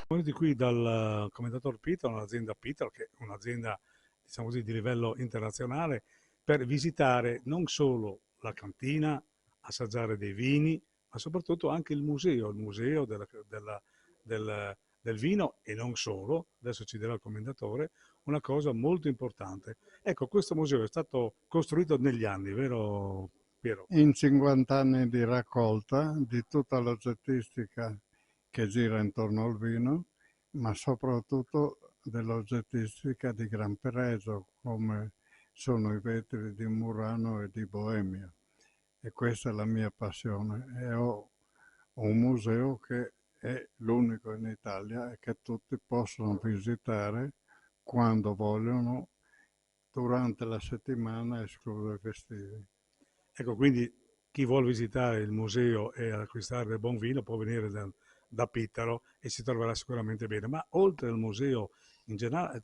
Venuti qui dal commendator Pietro, un'azienda Pietro, che è un'azienda diciamo così, di livello internazionale, per visitare non solo la cantina, assaggiare dei vini, ma soprattutto anche il museo del vino e non solo, adesso ci dirà il commendatore, una cosa molto importante. Ecco, questo museo è stato costruito negli anni, vero Piero? In 50 anni di raccolta di tutta l'oggettistica che gira intorno al vino, ma soprattutto dell'oggettistica di gran pregio, come sono i vetri di Murano e di Boemia. E questa è la mia passione. E ho un museo che è l'unico in Italia e che tutti possono visitare quando vogliono durante la settimana, escluso i festivi. Ecco, quindi chi vuole visitare il museo e acquistare del buon vino può venire da Pittaro e si troverà sicuramente bene. Ma oltre al museo in generale,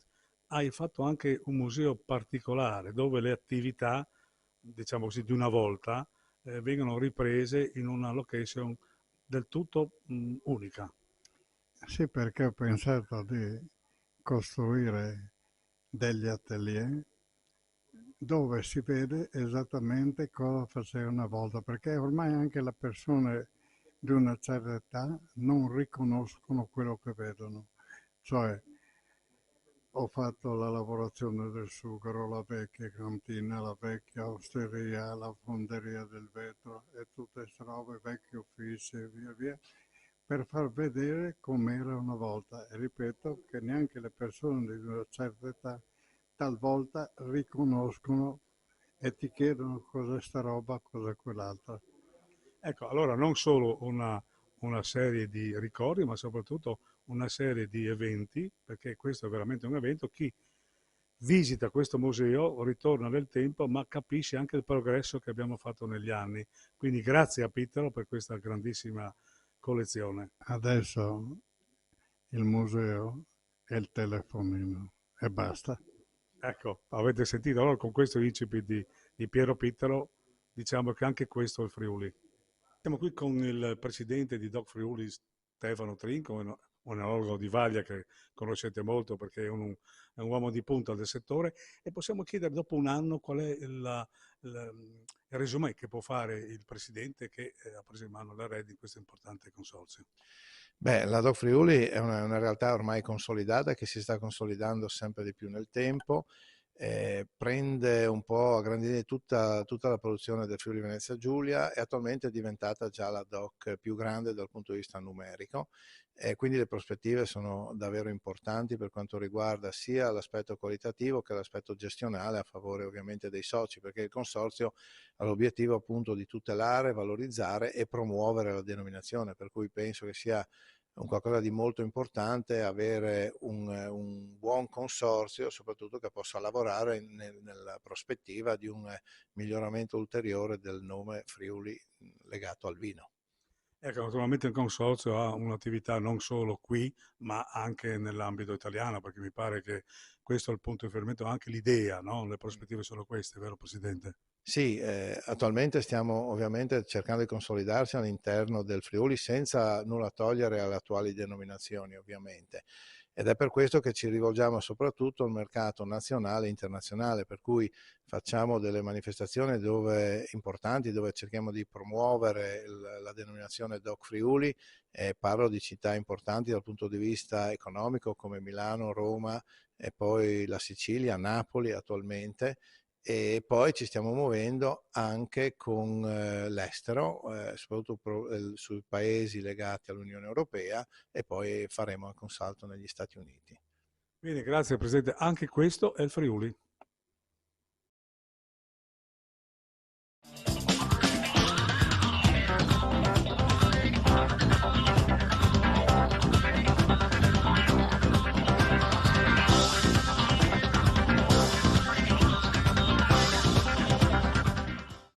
hai fatto anche un museo particolare dove le attività, diciamo così, di una volta vengono riprese in una location del tutto unica. Sì, perché ho pensato di costruire degli atelier dove si vede esattamente cosa faceva una volta, perché ormai anche le persone di una certa età non riconoscono quello che vedono. Cioè, ho fatto la lavorazione del sughero, la vecchia cantina, la vecchia osteria, la fonderia del vetro e tutte queste robe, vecchi uffici e via via, per far vedere com'era una volta. E ripeto che neanche le persone di una certa età talvolta riconoscono e ti chiedono cos'è sta roba, cos'è quell'altra. Ecco, allora non solo una serie di ricordi, ma soprattutto una serie di eventi, perché questo è veramente un evento. Chi visita questo museo ritorna nel tempo, ma capisce anche il progresso che abbiamo fatto negli anni. Quindi grazie a Pittero per questa grandissima collezione. Adesso il museo è il telefonino e basta. Ecco, avete sentito allora con questo incipit di Piero Pittero, diciamo che anche questo è il Friuli. Siamo qui con il presidente di Doc Friuli, Stefano Trinco, un enologo di Vaglia che conoscete molto perché è un uomo di punta del settore, e possiamo chiedere dopo un anno qual è il resume che può fare il presidente che ha preso in mano la Red in questo importante consorzio. Beh, la Doc Friuli è una realtà ormai consolidata che si sta consolidando sempre di più nel tempo, prende un po' a grandi linee tutta la produzione del Friuli Venezia Giulia e attualmente è diventata già la Doc più grande dal punto di vista numerico, e quindi le prospettive sono davvero importanti per quanto riguarda sia l'aspetto qualitativo che l'aspetto gestionale a favore ovviamente dei soci, perché il consorzio ha l'obiettivo appunto di tutelare, valorizzare e promuovere la denominazione, per cui penso che sia un qualcosa di molto importante avere un buon consorzio, soprattutto che possa lavorare nella prospettiva di un miglioramento ulteriore del nome Friuli legato al vino. Ecco, naturalmente il consorzio ha un'attività non solo qui, ma anche nell'ambito italiano, perché mi pare che questo è il punto di riferimento, anche l'idea, no? Le prospettive sono queste, vero Presidente? Sì, attualmente stiamo ovviamente cercando di consolidarsi all'interno del Friuli senza nulla togliere alle attuali denominazioni ovviamente, ed è per questo che ci rivolgiamo soprattutto al mercato nazionale e internazionale, per cui facciamo delle manifestazioni importanti dove cerchiamo di promuovere la denominazione Doc Friuli, parlo di città importanti dal punto di vista economico come Milano, Roma e poi la Sicilia, Napoli attualmente. E poi ci stiamo muovendo anche con l'estero, soprattutto sui paesi legati all'Unione Europea, e poi faremo anche un salto negli Stati Uniti. Bene, grazie Presidente. Anche questo è il Friuli.